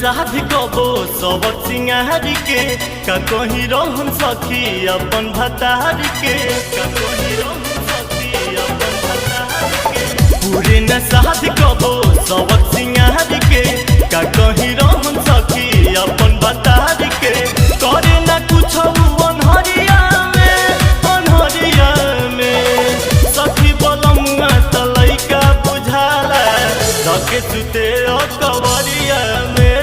साधी कबो सबक सिंगारी के का कहीं रहन सखी अपन भतार के पूरे न साधी कबो सबक सिंगारी के का कहीं रहन सखी अपन भतार के करे न कुछ अनहरिया में सखी बलमुआ तलैका बुझाला धके सुते कवरिया में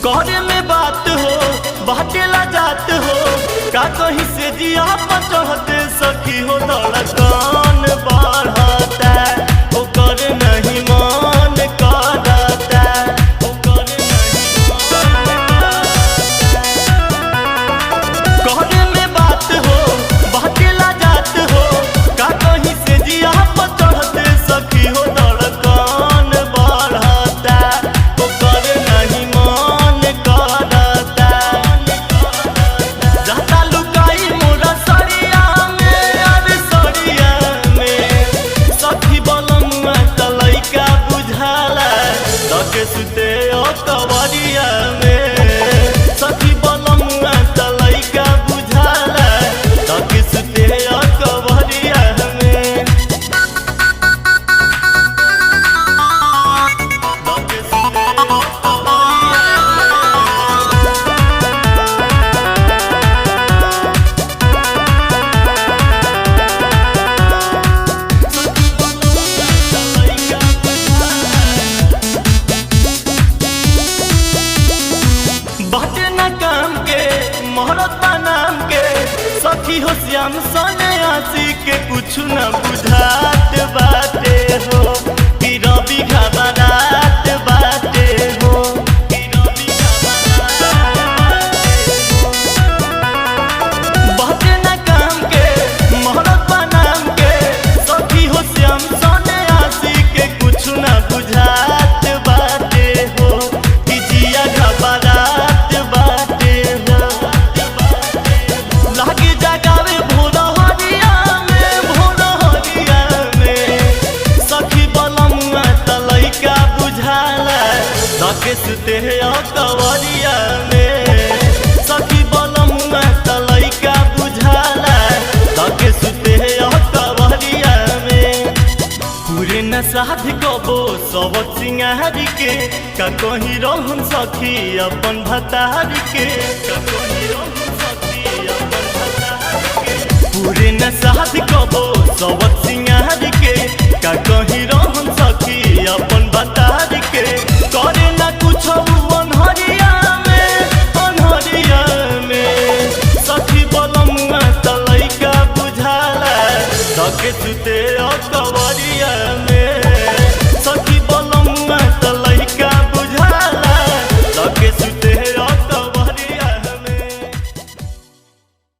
करे में बात हो बाटेला जात हो का कहीं से जिया पचहते सखी हो धड़कन बढ़ता वो करे नहीं मन करता करे में बात हो बाटेला जात हो का कहीं से जिया पचहते सखी हो धड़कन बढ़ता वो करे नहीं सुते कवरिया में सखी बलमुआ तलैका बुझाला तके सुते कवरिया में बाटे न काम के मोहरत नाम के सखी हो श्याम सन्यासी के कुछ न बुझात बाटे हो कि रवि घबरात बाटे हो बाटे न काम के मोहरत नाम के सखी हो श्याम सन्यासी के कुछ न बुझात बाटे हो कि जिया घबरात धके सुते कवरिया में सखी बलमुआ तलैका बुझाला धके सुते कवरिया में पूरे न साधी कबो सबक सिंगारी के का कहीं रहन सखी अपन भतार के पूरे न साधी कबो सबक सिंगारी के का कहीं रहन सखी अपन भतार के करे न कुछ अनहरिया में सखी बलमुआ तलैका बुझाला धके सुते कवरिया में।